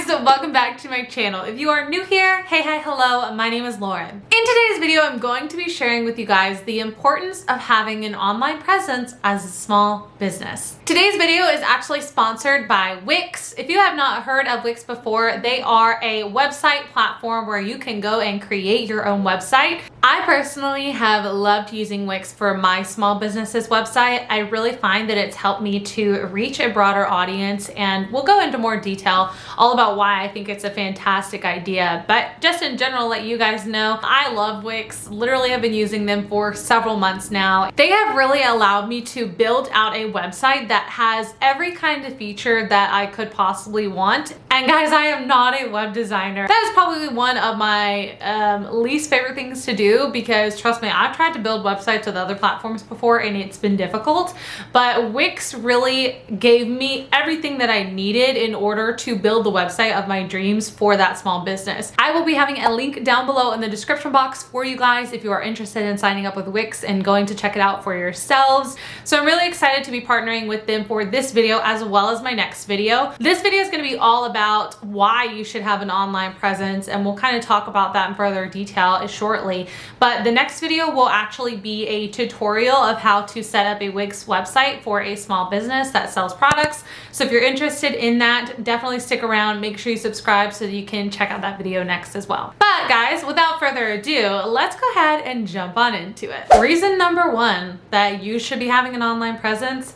welcome back to my channel. If you are new here, hey, hi, hello, my name is Lauren. In today's video, I'm going to be sharing with you guys the importance of having an online presence as a small business. Today's video is actually sponsored by Wix. If you have not heard of Wix before, they are a website platform where you can go and create your own website. I personally have loved using Wix for my small business's website. I really find that it's helped me to reach a broader audience, and we'll go into more detail all about why I think it's a fantastic idea. But just in general, let you guys know, I love Wix. Literally, I've been using them for several months now. They have really allowed me to build out a website that has every kind of feature that I could possibly want. And guys, I am not a web designer. That is probably one of my least favorite things to do, because trust me, I've tried to build websites with other platforms before and it's been difficult. But Wix really gave me everything that I needed in order to build the website of my dreams for that small business. I will be having a link down below in the description box for you guys if you are interested in signing up with Wix and going to check it out for yourselves. So I'm really excited to be partnering with them for this video as well as my next video. This video is going to be all about why you should have an online presence, and we'll kind of talk about that in further detail shortly. But the next video will actually be a tutorial of how to set up a Wix website for a small business that sells products. So if you're interested in that, definitely stick around. Make sure you subscribe so that you can check out that video next as well. But guys, without further ado, let's go ahead and jump on into it. Reason number one that you should be having an online presence,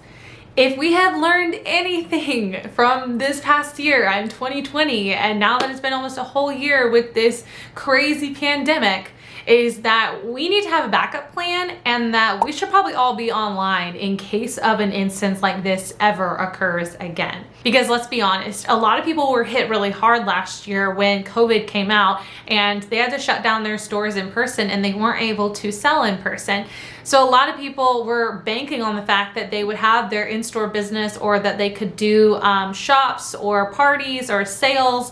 if we have learned anything from this past year in 2020, and now that it's been almost a whole year with this crazy pandemic, is that we need to have a backup plan, and that we should probably all be online in case of an instance like this ever occurs again. Because let's be honest, a lot of people were hit really hard last year when COVID came out and they had to shut down their stores in person and they weren't able to sell in person. So a lot of people were banking on the fact that they would have their in-store business, or that they could do shops or parties or sales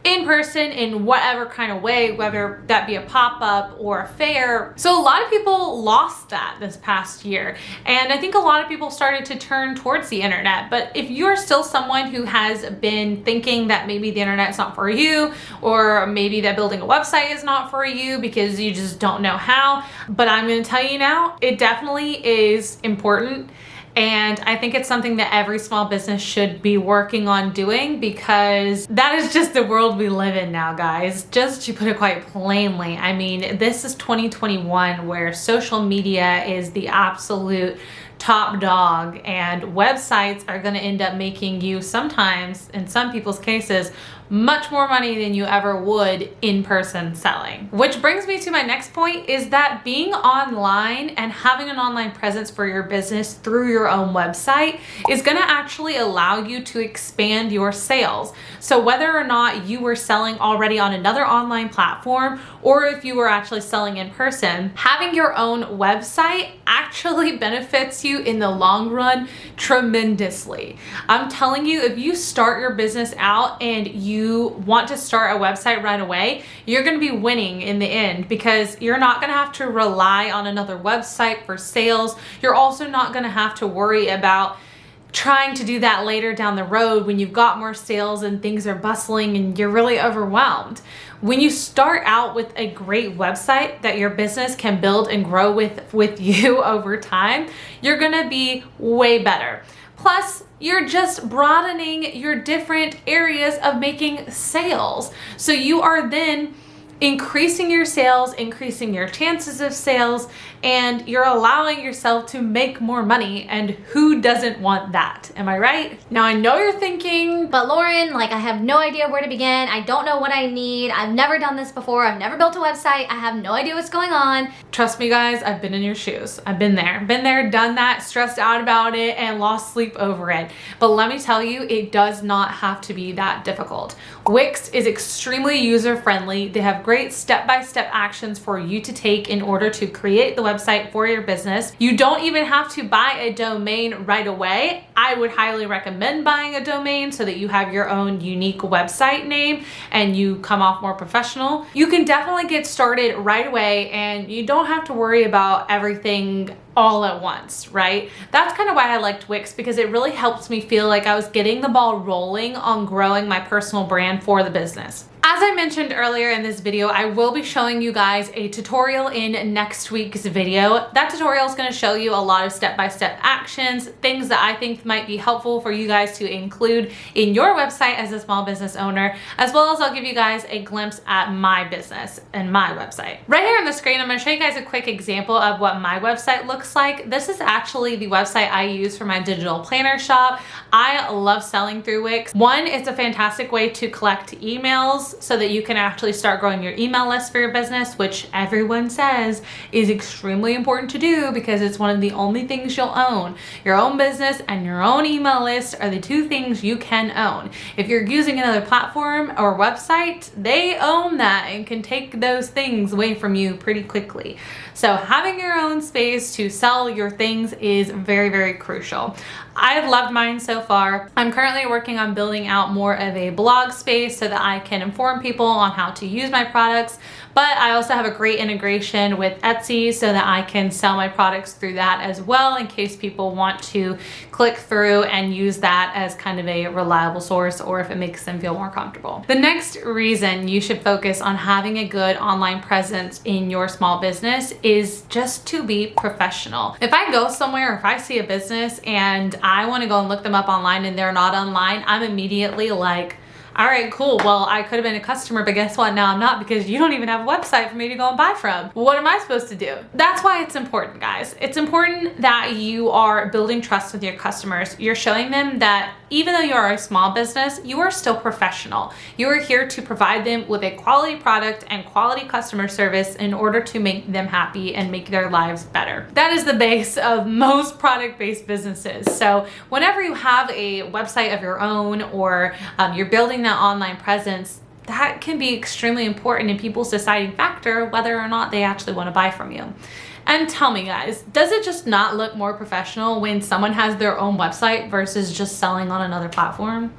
in person in whatever kind of way, whether that be a pop-up or a fair. So a lot of people lost that this past year, and I think a lot of people started to turn towards the internet. But if you're still someone who has been thinking that maybe the internet's not for you, or maybe that building a website is not for you because you just don't know how, but I'm going to tell you now, it definitely is important. And I think it's something that every small business should be working on doing, because that is just the world we live in now, guys. Just to put it quite plainly, I mean, this is 2021 where social media is the absolute top dog, and websites are going to end up making you sometimes, in some people's cases, much more money than you ever would in-person selling. Which brings me to my next point, is that being online and having an online presence for your business through your own website is gonna actually allow you to expand your sales. So whether or not you were selling already on another online platform, or if you were actually selling in person, having your own website actually benefits you in the long run tremendously. I'm telling you, if you start your business out and you want to start a website right away, you're going to be winning in the end, because you're not going to have to rely on another website for sales. You're also not going to have to worry about trying to do that later down the road when you've got more sales and things are bustling and you're really overwhelmed. When you start out with a great website that your business can build and grow with you over time, you're gonna be way better. Plus, you're just broadening your different areas of making sales. So you are then increasing your sales, increasing your chances of sales, and you're allowing yourself to make more money. And who doesn't want that? Am I right? Now, I know you're thinking, but Lauren, like, I have no idea where to begin. I don't know what I need. I've never done this before. I've never built a website. I have no idea what's going on. Trust me, guys, I've been in your shoes. I've been there, done that, stressed out about it, and lost sleep over it. But let me tell you, it does not have to be that difficult. Wix is extremely user-friendly. They have great step-by-step actions for you to take in order to create the website for your business. You don't even have to buy a domain right away. I would highly recommend buying a domain so that you have your own unique website name and you come off more professional. You can definitely get started right away and you don't have to worry about everything all at once, right? That's kind of why I liked Wix, because it really helps me feel like I was getting the ball rolling on growing my personal brand for the business. As I mentioned earlier in this video, I will be showing you guys a tutorial in next week's video. That tutorial is going to show you a lot of step-by-step actions, things that I think might be helpful for you guys to include in your website as a small business owner, as well as I'll give you guys a glimpse at my business and my website. Right here on the screen, I'm going to show you guys a quick example of what my website looks like. This is actually the website I use for my digital planner shop. I love selling through Wix. One, it's a fantastic way to collect emails so that you can actually start growing your email list for your business, which everyone says is extremely important to do because it's one of the only things you'll own. Your own business and your own email list are the two things you can own. If you're using another platform or website, they own that and can take those things away from you pretty quickly. So having your own space to sell your things is very, very crucial. I've loved mine so far. I'm currently working on building out more of a blog space so that I can inform people on how to use my products, but I also have a great integration with Etsy so that I can sell my products through that as well in case people want to click through and use that as kind of a reliable source or if it makes them feel more comfortable. The next reason you should focus on having a good online presence in your small business is just to be professional. If I go somewhere, if I see a business and I want to go and look them up online and they're not online, I'm immediately like, all right, cool. Well, I could have been a customer, but guess what? Now I'm not, because you don't even have a website for me to go and buy from. What am I supposed to do? That's why it's important, guys. It's important that you are building trust with your customers. You're showing them that even though you are a small business, you are still professional. You are here to provide them with a quality product and quality customer service in order to make them happy and make their lives better. That is the base of most product-based businesses. So whenever you have a website of your own or you're building that online presence, that can be extremely important in people's deciding factor whether or not they actually want to buy from you. And tell me, guys, does it just not look more professional when someone has their own website versus just selling on another platform?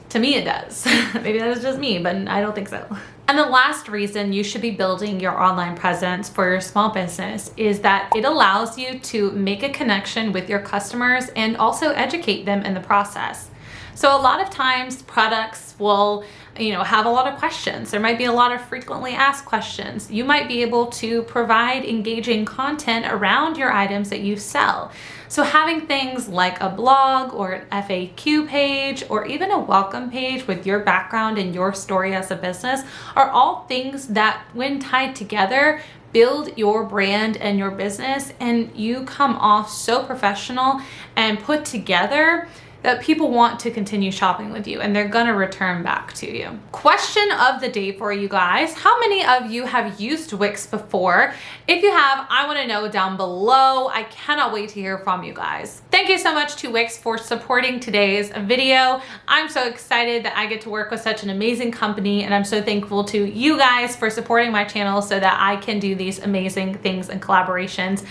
To me, it does. Maybe that is just me, but I don't think so. And the last reason you should be building your online presence for your small business is that it allows you to make a connection with your customers and also educate them in the process. So a lot of times products will, have a lot of questions. There might be a lot of frequently asked questions. You might be able to provide engaging content around your items that you sell. So having things like a blog or an FAQ page or even a welcome page with your background and your story as a business are all things that, when tied together, build your brand and your business, and you come off so professional and put together that people want to continue shopping with you and they're gonna return back to you. Question of the day for you guys. How many of you have used Wix before? If you have, I wanna know down below. I cannot wait to hear from you guys. Thank you so much to Wix for supporting today's video. I'm so excited that I get to work with such an amazing company, and I'm so thankful to you guys for supporting my channel so that I can do these amazing things and collaborations.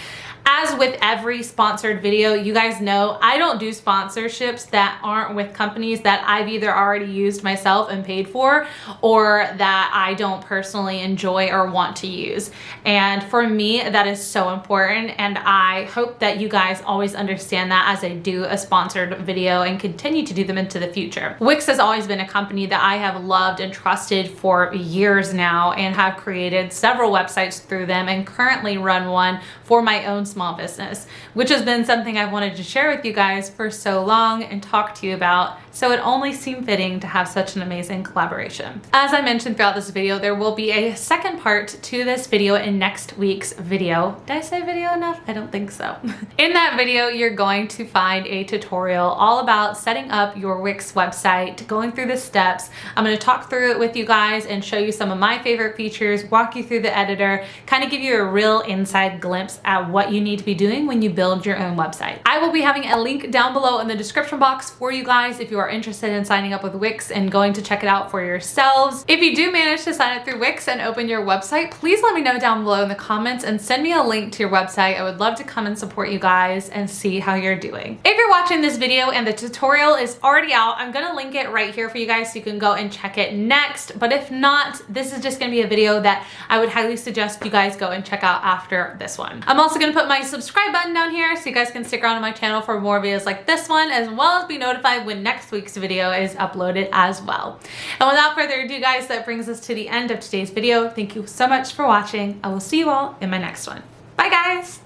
As with every sponsored video, you guys know I don't do sponsorships that aren't with companies that I've either already used myself and paid for or that I don't personally enjoy or want to use. And for me, that is so important, and I hope that you guys always understand that as I do a sponsored video and continue to do them into the future. Wix has always been a company that I have loved and trusted for years now and have created several websites through them and currently run one for my own small business, which has been something I've wanted to share with you guys for so long and talk to you about, so it only seemed fitting to have such an amazing collaboration. As I mentioned throughout this video, there will be a second part to this video in next week's video. Did I say video enough? I don't think so. In that video, you're going to find a tutorial all about setting up your Wix website, going through the steps. I'm going to talk through it with you guys and show you some of my favorite features, walk you through the editor, kind of give you a real inside glimpse at what you need to be doing when you build your own website. I will be having a link down below in the description box for you guys if you are interested in signing up with Wix and going to check it out for yourselves. If you do manage to sign up through Wix and open your website, please let me know down below in the comments and send me a link to your website. I would love to come and support you guys and see how you're doing. If you're watching this video and the tutorial is already out, I'm gonna link it right here for you guys so you can go and check it next. But if not, this is just gonna be a video that I would highly suggest you guys go and check out after this one. I'm also gonna put my subscribe button down here so you guys can stick around on my channel for more videos like this one, as well as be notified when next week's video is uploaded as well. And without further ado, guys, that brings us to the end of today's video. Thank you so much for watching. I will see you all in my next one. Bye, guys.